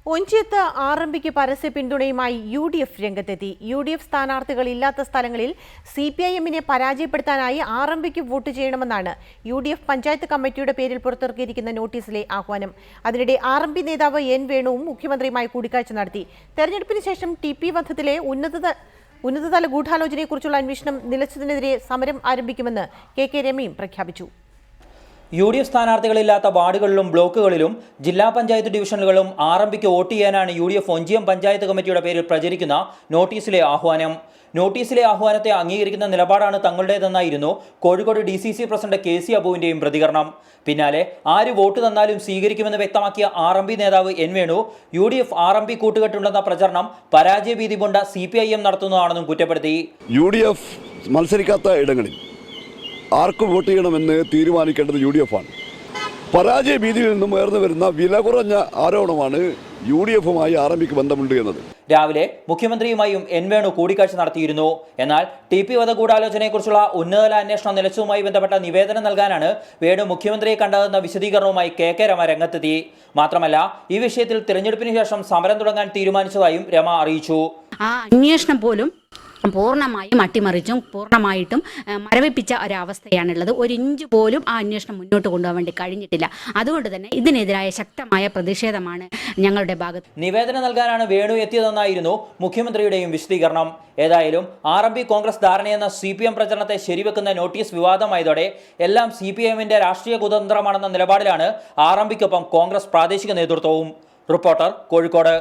ഒഞ്ചിയത്ത് ആർഎംപിക്ക് പരസ്യ പിന്തുണയുമായി UDF രംഗത്തെത്തി. UDF സ്ഥാനാർത്ഥികൾ ഇല്ലാത്ത സ്ഥലങ്ങളിൽ CPIM-നെ പരാജയപ്പെടുത്താനായി ആർഎംപിക്ക് വോട്ട് ചെയ്യണമെന്നാണ് UDF പഞ്ചായത്ത് കമ്മിറ്റിയുടെ പേരിൽ പുറത്തിറക്കിയിരിക്കുന്ന നോട്ടീസിലെ ആഹ്വാനം. അതിനിടെ ആർഎംപി നേതാവ് N വേണുവും മുഖ്യമന്ത്രിയുമായി കൂടിക്കാഴ്ച നടത്തി. തെരഞ്ഞെടുപ്പിന് ശേഷം TP വധത്തിലെ ഉന്നതതല ഗൂഢാലോചനയെക്കുറിച്ചുള്ള അന്വേഷണം നിലച്ചതിനെതിരെ സമരം ആരംഭിക്കുമെന്ന് KK രമയും പ്രഖ്യാപിച്ചു. UDF സ്ഥാനാർത്ഥികളില്ലാത്ത വാർഡുകളിലും ബ്ലോക്കുകളിലും ജില്ലാ പഞ്ചായത്ത് ഡിവിഷനുകളും ആർഎംപിക്ക് വോട്ട് ചെയ്യാനാണ് UDF ഒഞ്ചിയം പഞ്ചായത്ത് കമ്മിറ്റിയുടെ പേരിൽ പ്രചരിക്കുന്ന നോട്ടീസിലെ ആഹ്വാനം. നോട്ടീസിലെ ആഹ്വാനത്തെ അംഗീകരിക്കുന്ന നിലപാടാണ് തങ്ങളുടേതെന്നായിരുന്നു കോഴിക്കോട് DCC പ്രസിഡന്റ് KC അബുവിന്റെയും പ്രതികരണം. പിന്നാലെ ആര് വോട്ട് തന്നാലും സ്വീകരിക്കുമെന്ന് വ്യക്തമാക്കിയ ആർഎംപി നേതാവ് N വേണു UDF ആർഎംപി കൂട്ടുകെട്ടുണ്ടെന്ന പ്രചരണം പരാജയ ഭീതി കൊണ്ട CPIM നടത്തുന്നതാണെന്നും കുറ്റപ്പെടുത്തി. UDF മത്സരിക്കാത്ത ഇടങ്ങളിൽ ആർക്ക് വോട്ട് ചെയ്യണമെന്ന് തീരുമാനിക്കേണ്ടത് UDF ആണ്. പരാജയ ഭീതിയിൽ നിന്നും ഉയർന്നു വരുന്ന വില കുറഞ്ഞ ആരോപണമാണ് UDF-മായി ആർഎംപിക്ക് ബന്ധമുണ്ട് എന്നത്. രാവിലെ മുഖ്യമന്ത്രിയുമായും N വേണു കൂടിക്കാഴ്ച നടത്തിയിരുന്നു. എന്നാൽ TP വധ ഗൂഢാലോചനയെക്കുറിച്ചുള്ള ഉന്നതതല അന്വേഷണം നിലച്ചതുമായി ബന്ധപ്പെട്ട നിവേദനം നൽകാനാണ് വേണു മുഖ്യമന്ത്രിയെ കണ്ടതെന്ന വിശദീകരണവുമായി KK രമ രംഗത്തെത്തി. മാത്രമല്ല, ഈ വിഷയത്തിൽ തിരഞ്ഞെടുപ്പിന് ശേഷം സമരം തുടങ്ങാൻ തീരുമാനിച്ചതായും രമ അറിയിച്ചു. ആ അന്വേഷണം പോലും പൂർണ്ണമായും അട്ടിമറിച്ചും പൂർണ്ണമായിട്ടും മരവിപ്പിച്ച ഒരവസ്ഥയാണുള്ളത്. ഒരു ഇഞ്ച് പോലും ആ അന്വേഷണം മുന്നോട്ട് കൊണ്ടുപോകാൻ വേണ്ടി കഴിഞ്ഞിട്ടില്ല. അതുകൊണ്ട് തന്നെ ഇതിനെതിരായ ശക്തമായ പ്രതിഷേധമാണ് ഞങ്ങളുടെ ഭാഗത്ത്. നിവേദനം നൽകാനാണ് വേണു എത്തിയതെന്നായിരുന്നു മുഖ്യമന്ത്രിയുടെയും വിശദീകരണം. ഏതായാലും ആർഎംപി കോൺഗ്രസ് ധാരണയെന്ന CPM പ്രചരണത്തെ ശരിവെക്കുന്ന നോട്ടീസ് വിവാദമായതോടെ എല്ലാം CPM-ന്റെ രാഷ്ട്രീയ കുതന്ത്രമാണെന്ന നിലപാടിലാണ് ആർഎംപിക്കൊപ്പം കോൺഗ്രസ് പ്രാദേശിക നേതൃത്വവും. റിപ്പോർട്ടർ, കോഴിക്കോട്.